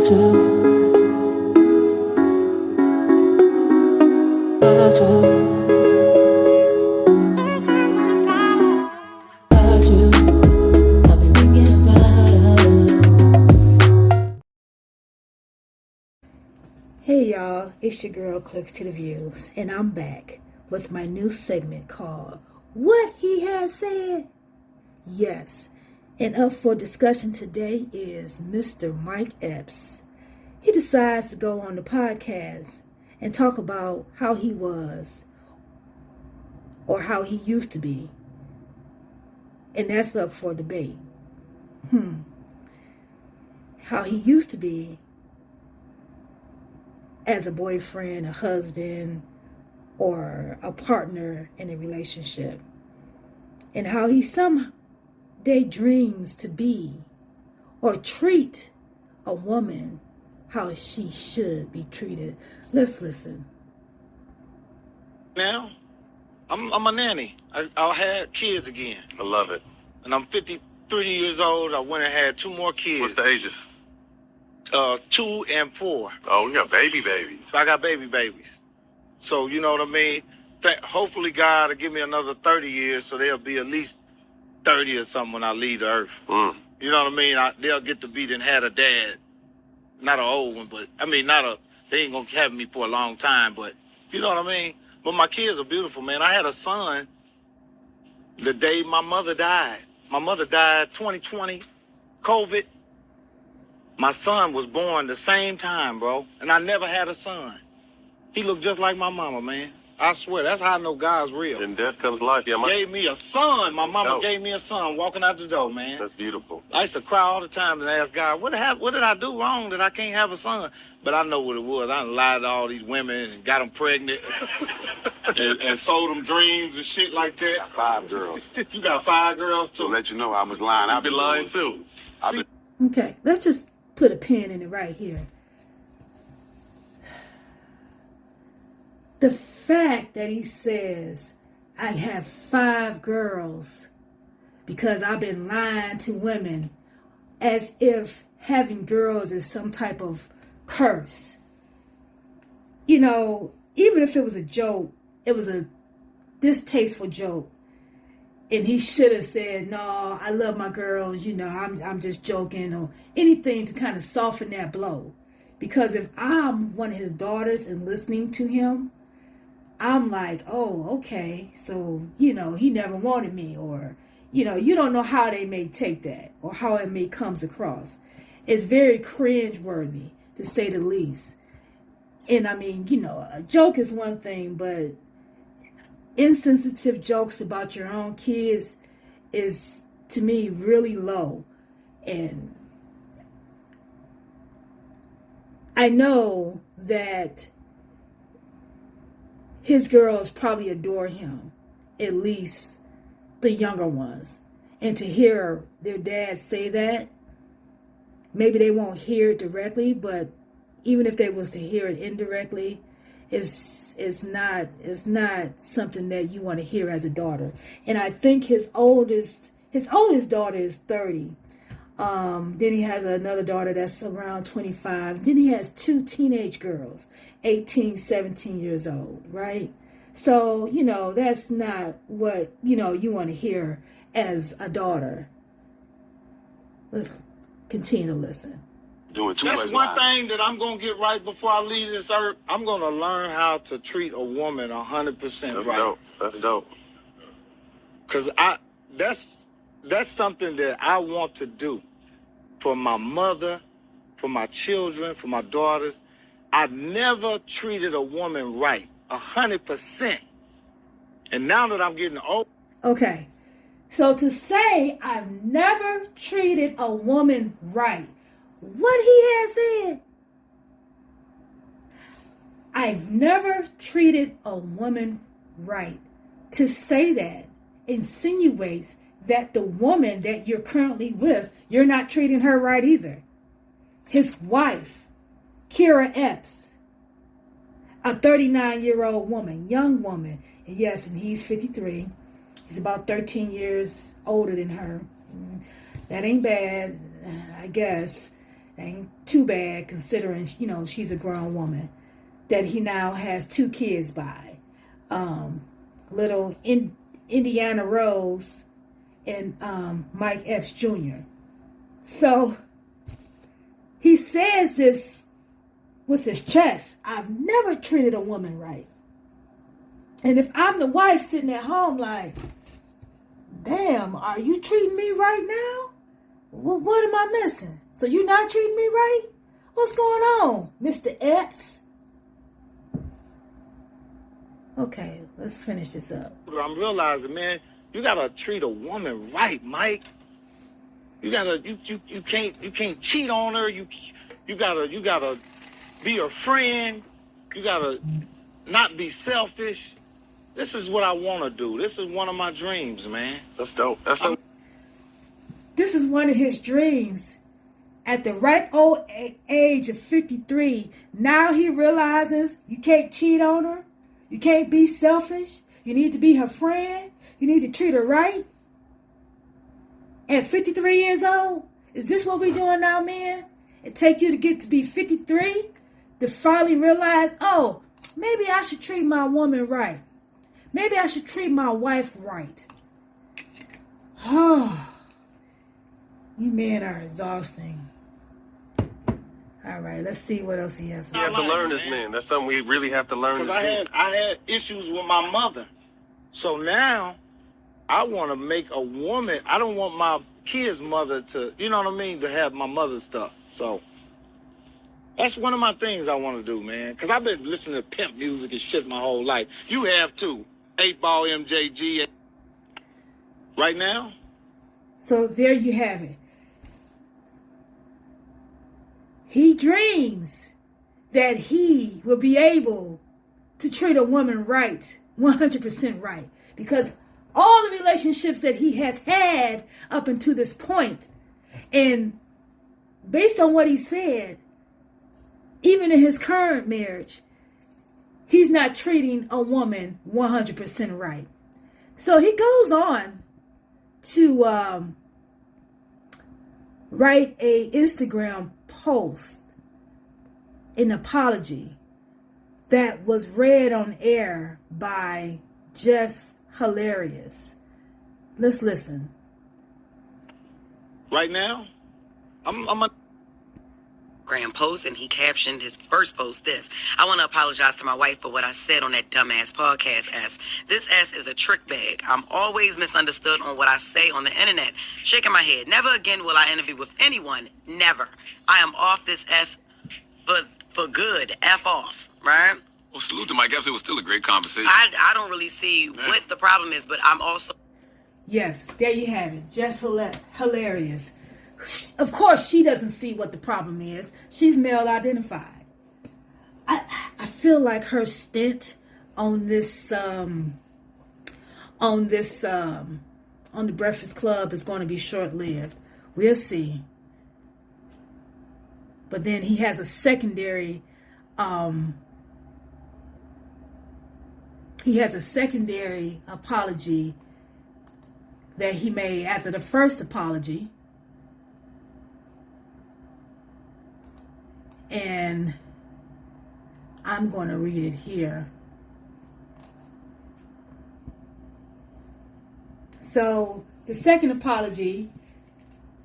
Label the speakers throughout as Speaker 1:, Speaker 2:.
Speaker 1: Hey y'all, it's your girl Clicks to the Views, and I'm back with my new segment called What He Has Said. Yes, and up for discussion today is Mr. Mike Epps. He decides to go on the podcast and talk about how he was or how he used to be, and that's up for debate. How he used to be as a boyfriend, a husband, or a partner in a relationship, and how he someday dreams to be or treat a woman how she should be treated. Let's listen.
Speaker 2: Now, I'm a nanny. I had kids again.
Speaker 3: I love it.
Speaker 2: And I'm 53 years old. I went and had two more kids.
Speaker 3: What's the ages?
Speaker 2: 2 and 4.
Speaker 3: Oh, we got babies.
Speaker 2: So I got babies. So, you know what I mean? Hopefully God will give me another 30 years so they'll be at least 30 or something when I leave the earth. You know what I mean? They'll get to be and had a dad. Not an old one, but, they ain't going to have me for a long time, but you know what I mean? But my kids are beautiful, man. I had a son the day my mother died. My mother died 2020, COVID. My son was born the same time, bro, and I never had a son. He looked just like my mama, man. I swear, that's how I know God's real.
Speaker 3: In death comes life. Yeah,
Speaker 2: Gave me a son. My mama gave me a son walking out the door, man.
Speaker 3: That's beautiful.
Speaker 2: I used to cry all the time and ask God, what did I do wrong that I can't have a son? But I know what it was. I lied to all these women and got them pregnant and sold them dreams and shit like that.
Speaker 4: I got 5 girls.
Speaker 2: You got 5 girls, too.
Speaker 4: To let you know I was lying.
Speaker 3: I've been lying, too.
Speaker 1: Okay, let's just put a pin in it right here. The fact that he says, I have 5 girls because I've been lying to women, as if having girls is some type of curse. You know, even if it was a joke, it was a distasteful joke. And he should have said, no, I love my girls, you know, I'm just joking, or anything to kind of soften that blow. Because if I'm one of his daughters and listening to him, I'm like, oh, okay, so, you know, he never wanted me, or, you know, you don't know how they may take that or how it may comes across. It's very cringeworthy, to say the least. And I mean, you know, a joke is one thing, but insensitive jokes about your own kids is, to me, really low. And I know that his girls probably adore him, at least the younger ones. And to hear their dad say that, maybe they won't hear it directly, but even if they was to hear it indirectly, it's not something that you want to hear as a daughter. And I think his oldest daughter is 30. Then he has another daughter that's around 25. Then he has 2 teenage girls, 18, 17 years old, right? So, you know, that's not what, you know, you want to hear as a daughter. Let's continue to listen.
Speaker 4: Doing too
Speaker 2: That's
Speaker 4: much
Speaker 2: one
Speaker 4: lying.
Speaker 2: thing that I'm going to get right before I leave this earth. I'm going to learn how to treat a woman 100%
Speaker 3: That's
Speaker 2: right.
Speaker 3: dope. That's dope.
Speaker 2: Because that's something that I want to do for my mother, for my children, for my daughters. I've never treated a woman right, 100%. And now that I'm getting old.
Speaker 1: Okay, so to say I've never treated a woman right, what he has said, I've never treated a woman right. To say that insinuates that the woman that you're currently with, you're not treating her right either. His wife, Kira Epps, a 39-year-old woman, young woman. And yes, and he's 53. He's about 13 years older than her. That ain't bad, I guess. Ain't too bad considering, she's a grown woman. That he now has 2 kids by. Little Indiana Rose and Mike Epps Jr. So he says this with his chest. I've never treated a woman right. And if I'm the wife sitting at home like, damn, are you treating me right now? Well, what am I missing? So you're not treating me right? What's going on, Mr. Epps? Okay, let's finish this up.
Speaker 2: I'm realizing, man, you gotta treat a woman right, Mike. You can't cheat on her. You gotta be her friend. You gotta not be selfish. This is what I want to do. This is one of my dreams, man.
Speaker 3: That's dope.
Speaker 1: This is one of his dreams. At the ripe old age of 53, now he realizes you can't cheat on her. You can't be selfish. You need to be her friend. You need to treat her right. At 53 years old, is this what we're doing now, man? It take you to get to be 53 to finally realize, oh, maybe I should treat my woman right. Maybe I should treat my wife right. Oh, you men are exhausting. All right, let's see what else he has.
Speaker 3: You have to learn this, man. That's something we really have to learn.
Speaker 2: Because I had issues with my mother. So now I want to make a woman. I don't want my kid's mother to, you know what I mean, to have my mother's stuff. So that's one of my things I want to do, man. Because I've been listening to pimp music and shit my whole life. You have too. 8-ball MJG. Right now?
Speaker 1: So there you have it. He dreams that he will be able to treat a woman right, 100% right. Because all the relationships that he has had up until this point, and based on what he said, even in his current marriage, he's not treating a woman 100% right. So he goes on to write a Instagram post, an apology that was read on air by Just Hilarious. Let's listen.
Speaker 2: Right now, I'm a
Speaker 5: post, and he captioned his first post this: I want to apologize to my wife for what I said on that dumbass podcast S. This S is a trick bag. I'm always misunderstood on what I say on the internet. Shaking my head. Never again will I interview with anyone. Never. I am off this S for good. F off. Right?
Speaker 6: Well, salute to Mike Epps. It was still a great conversation.
Speaker 5: I don't really see what the problem is, but I'm also...
Speaker 1: Yes, there you have it. Just hilarious. Of course, she doesn't see what the problem is. She's male identified. I feel like her stint on the Breakfast Club is going to be short-lived. We'll see. But then he has a secondary apology that he made after the first apology. And I'm going to read it here. So the second apology,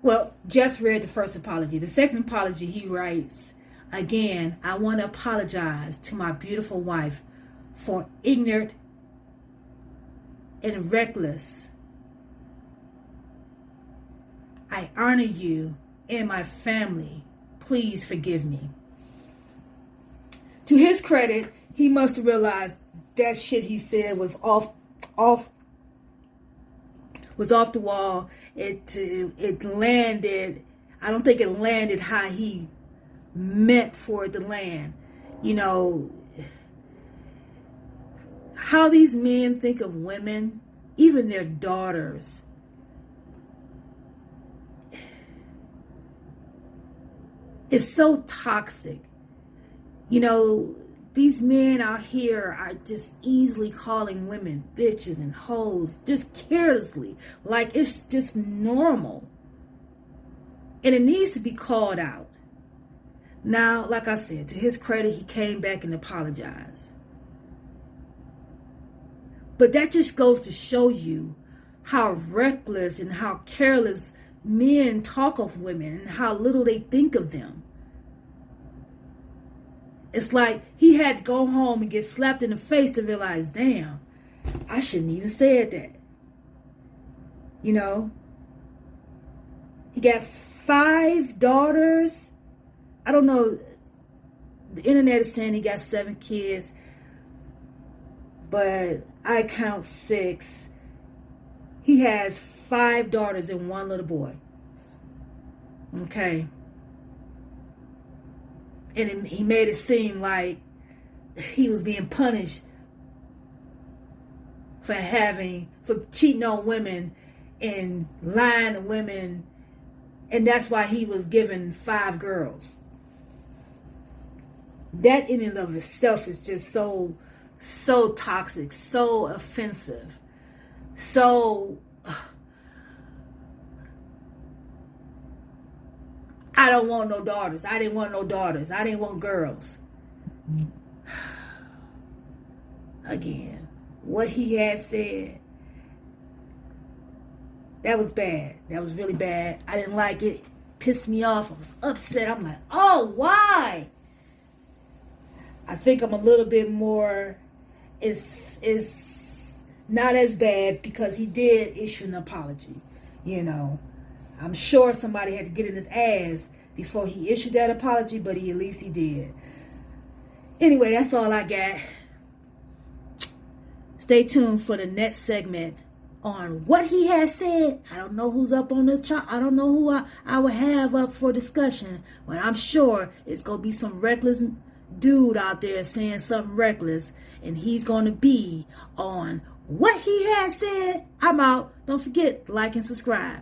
Speaker 1: well, just read the first apology. The second apology, he writes, again, I want to apologize to my beautiful wife for ignorant and reckless. I honor you and my family. Please forgive me. To his credit, he must have realized that shit he said was off the wall. It landed. I don't think it landed how he meant for it to land. You know, how these men think of women, even their daughters. It's so toxic. You know, these men out here are just easily calling women bitches and hoes, just carelessly, like it's just normal. And it needs to be called out. Now, like I said, to his credit, he came back and apologized. But that just goes to show you how reckless and how careless men talk of women and how little they think of them. It's like he had to go home and get slapped in the face to realize, damn, I shouldn't even said that. You know? He got 5 daughters. I don't know. The internet is saying he got 7 kids. But I count 6. He has 5 daughters and 1 little boy. Okay. And he made it seem like he was being punished for cheating on women and lying to women. And that's why he was given 5 girls. That in and of itself is just so toxic, so offensive, so I don't want no daughters. I didn't want no daughters. I didn't want girls. Again, what he had said, that was bad. That was really bad. I didn't like it. Pissed me off. I was upset. I'm like, oh, why? I think I'm a little bit more, it's not as bad because he did issue an apology. You know, I'm sure somebody had to get in his ass before he issued that apology, but at least he did. Anyway, that's all I got. Stay tuned for the next segment on what he has said. I don't know who's up on the chart. I don't know who I will have up for discussion, but I'm sure it's going to be some reckless dude out there saying something reckless, and he's going to be on what he has said. I'm out. Don't forget to like and subscribe.